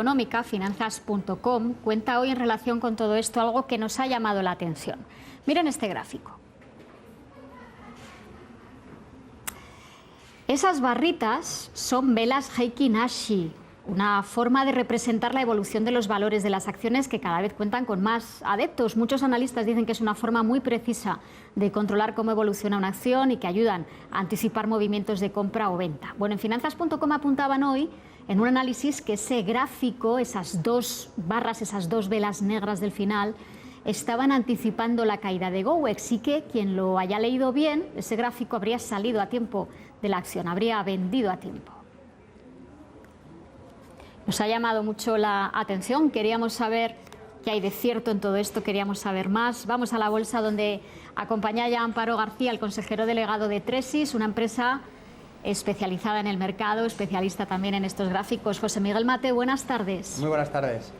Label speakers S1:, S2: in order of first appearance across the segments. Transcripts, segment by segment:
S1: económica, finanzas.com, cuenta hoy en relación con todo esto algo que nos ha llamado la atención. Miren este gráfico. Esas barritas son velas Heikin Ashi, una forma de representar la evolución de los valores de las acciones que cada vez cuentan con más adeptos. Muchos analistas dicen que es una forma muy precisa de controlar cómo evoluciona una acción y que ayudan a anticipar movimientos de compra o venta. Bueno, en finanzas.com apuntaban hoy en un análisis que ese gráfico, esas dos barras, esas dos velas negras del final, estaban anticipando la caída de GoWex y que quien lo haya leído bien, ese gráfico habría salido a tiempo de la acción, habría vendido a tiempo. Nos ha llamado mucho la atención, queríamos saber qué hay de cierto en todo esto, queríamos saber más. Vamos a la bolsa donde acompaña ya Amparo García, el consejero delegado de Tresis, una empresa especializada en el mercado, especialista también en estos gráficos. José Miguel Mate, buenas tardes.
S2: Muy buenas tardes.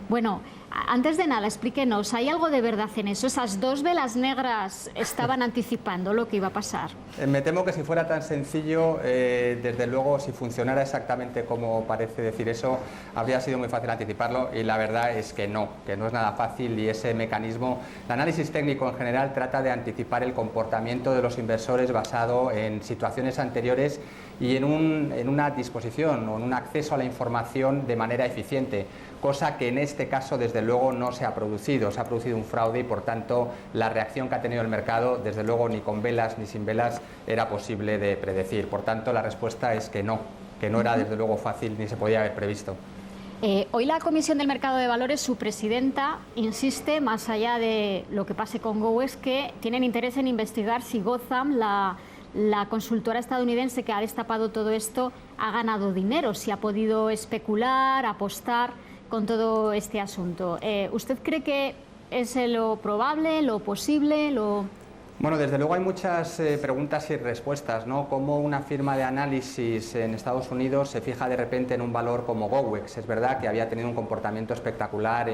S1: Bueno, antes de nada, explíquenos, ¿hay algo de verdad en eso? ¿Esas dos velas negras estaban anticipando lo que iba a pasar?
S2: Me temo que si fuera tan sencillo, desde luego, si funcionara exactamente como parece decir eso, habría sido muy fácil anticiparlo y la verdad es que no es nada fácil y ese mecanismo, el análisis técnico en general trata de anticipar el comportamiento de los inversores basado en situaciones anteriores y en una disposición o en un acceso a la información de manera eficiente, cosa que en este caso desde luego no se ha producido. Se ha producido un fraude y por tanto la reacción que ha tenido el mercado desde luego ni con velas ni sin velas era posible de predecir. Por tanto la respuesta es que no era desde luego fácil ni se podía haber previsto.
S1: Hoy la Comisión del Mercado de Valores, su presidenta, insiste, más allá de lo que pase con GoWex, que tienen interés en investigar si Gotham, la consultora estadounidense que ha destapado todo esto, ha ganado dinero, si ha podido especular, apostar con todo este asunto. ¿Usted cree que es lo probable, lo posible,
S2: Bueno, desde luego hay muchas preguntas y respuestas, ¿no? Cómo una firma de análisis en Estados Unidos se fija de repente en un valor como GoWex. Es verdad que había tenido un comportamiento espectacular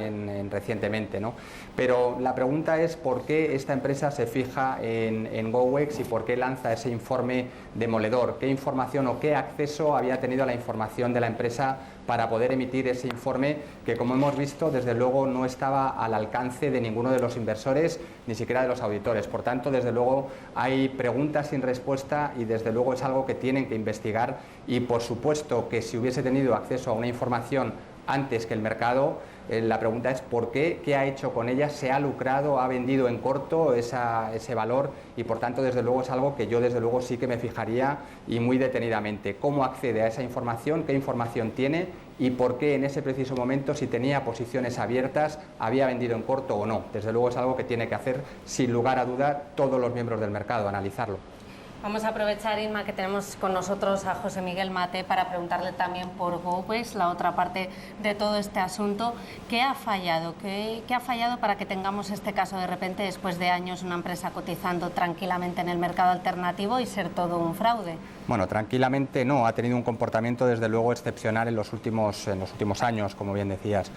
S2: recientemente, ¿no? Pero la pregunta es por qué esta empresa se fija en GoWex y por qué lanza ese informe demoledor. ¿Qué información o qué acceso había tenido a la información de la empresa para poder emitir ese informe que, como hemos visto, desde luego no estaba al alcance de ninguno de los inversores, ni siquiera de los auditores? Por tanto, desde luego hay preguntas sin respuesta y desde luego es algo que tienen que investigar y por supuesto que si hubiese tenido acceso a una información antes que el mercado, la pregunta es por qué, qué ha hecho con ella, se ha lucrado, ha vendido en corto ese valor y por tanto desde luego es algo que yo desde luego sí que me fijaría y muy detenidamente. ¿Cómo accede a esa información? ¿Qué información tiene? Y por qué en ese preciso momento, si tenía posiciones abiertas, había vendido en corto o no. Desde luego es algo que tiene que hacer sin lugar a duda todos los miembros del mercado, analizarlo.
S3: Vamos a aprovechar, Inma, que tenemos con nosotros a José Miguel Mate para preguntarle también por GoWex, la otra parte de todo este asunto. ¿Qué ha fallado? ¿Qué ha fallado para que tengamos este caso de repente, después de años, una empresa cotizando tranquilamente en el mercado alternativo y ser todo un fraude?
S2: Bueno, tranquilamente no, ha tenido un comportamiento desde luego excepcional en los últimos años, como bien decías.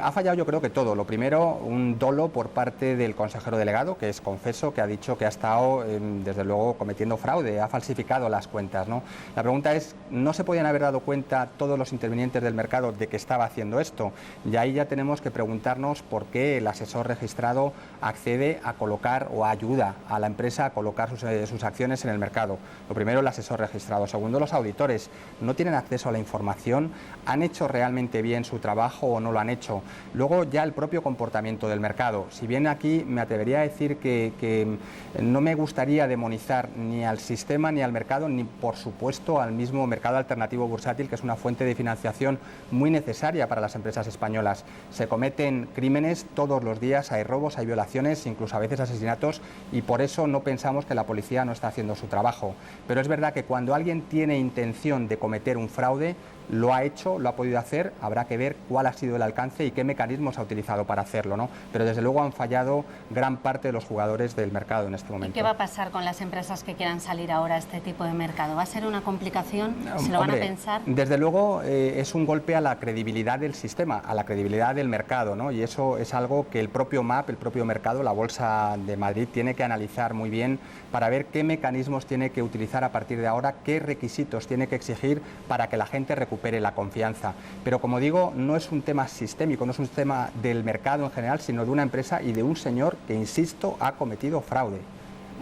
S2: Ha fallado yo creo que todo. Lo primero, un dolo por parte del consejero delegado, que es confeso, que ha dicho que ha estado desde luego cometiendo fraude, ha falsificado las cuentas, ¿no? La pregunta es, ¿no se podían haber dado cuenta todos los intervinientes del mercado de que estaba haciendo esto? Y ahí ya tenemos que preguntarnos por qué el asesor registrado accede a colocar o ayuda a la empresa a colocar sus acciones en el mercado. Lo primero, el asesor registrado. Segundo, los auditores no tienen acceso a la información, han hecho realmente bien su trabajo o no lo han hecho. Luego ya el propio comportamiento del mercado. Si bien aquí me atrevería a decir que no me gustaría demonizar ni al sistema ni al mercado, ni por supuesto al mismo mercado alternativo bursátil, que es una fuente de financiación muy necesaria para las empresas españolas. Se cometen crímenes todos los días, hay robos, hay violaciones, incluso a veces asesinatos, y por eso no pensamos que la policía no está haciendo su trabajo. Pero es verdad que cuando alguien tiene intención de cometer un fraude, lo ha hecho, lo ha podido hacer, habrá que ver cuál ha sido el alcance y qué mecanismos ha utilizado para hacerlo, ¿no? Pero desde luego han fallado gran parte de los jugadores del mercado en este momento.
S3: ¿Y qué va a pasar con las empresas que quieran salir ahora a este tipo de mercado? ¿Va a ser una complicación? ¿Se lo van a pensar?
S2: Desde luego es un golpe a la credibilidad del sistema, a la credibilidad del mercado, ¿no? Y eso es algo que el propio MAP, el propio mercado, la Bolsa de Madrid, tiene que analizar muy bien para ver qué mecanismos tiene que utilizar a partir de ahora, qué requisitos tiene que exigir para que la gente recupere recupere la confianza. Pero como digo, no es un tema sistémico, no es un tema del mercado en general, sino de una empresa y de un señor que, insisto, ha cometido fraude.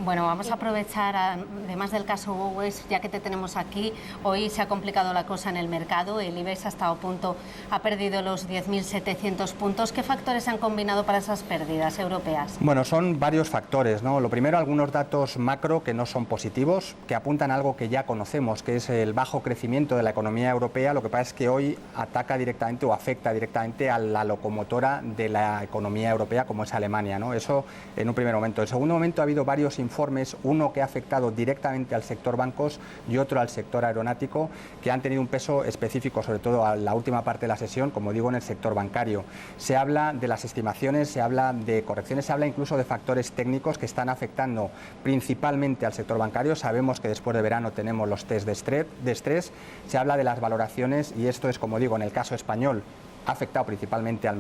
S3: Bueno, vamos a aprovechar, además del caso Huawei, ya que te tenemos aquí, hoy se ha complicado la cosa en el mercado, el IBEX ha estado a punto, ha perdido los 10.700 puntos. ¿Qué factores se han combinado para esas pérdidas europeas?
S2: Bueno, son varios factores, ¿no? Lo primero, algunos datos macro que no son positivos, que apuntan a algo que ya conocemos, que es el bajo crecimiento de la economía europea. Lo que pasa es que hoy ataca directamente o afecta directamente a la locomotora de la economía europea, como es Alemania, ¿no? Eso en un primer momento. En segundo momento ha habido varios informes, uno que ha afectado directamente al sector bancos y otro al sector aeronáutico, que han tenido un peso específico, sobre todo a la última parte de la sesión, como digo, en el sector bancario. Se habla de las estimaciones, se habla de correcciones, se habla incluso de factores técnicos que están afectando principalmente al sector bancario. Sabemos que después de verano tenemos los test de estrés, se habla de las valoraciones y esto es, como digo, en el caso español, ha afectado principalmente a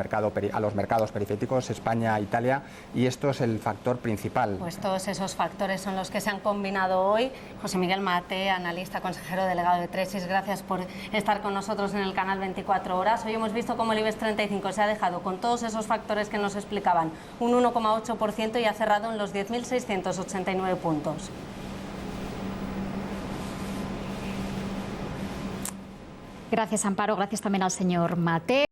S2: los mercados periféricos, España, Italia, y esto es el factor principal.
S3: Pues todos esos factores son los que se han combinado hoy. José Miguel Mate, analista, consejero delegado de Tresis, gracias por estar con nosotros en el canal 24 Horas. Hoy hemos visto cómo el IBEX 35 se ha dejado con todos esos factores que nos explicaban un 1,8% y ha cerrado en los 10.689 puntos.
S1: Gracias, Amparo. Gracias también al señor Mate.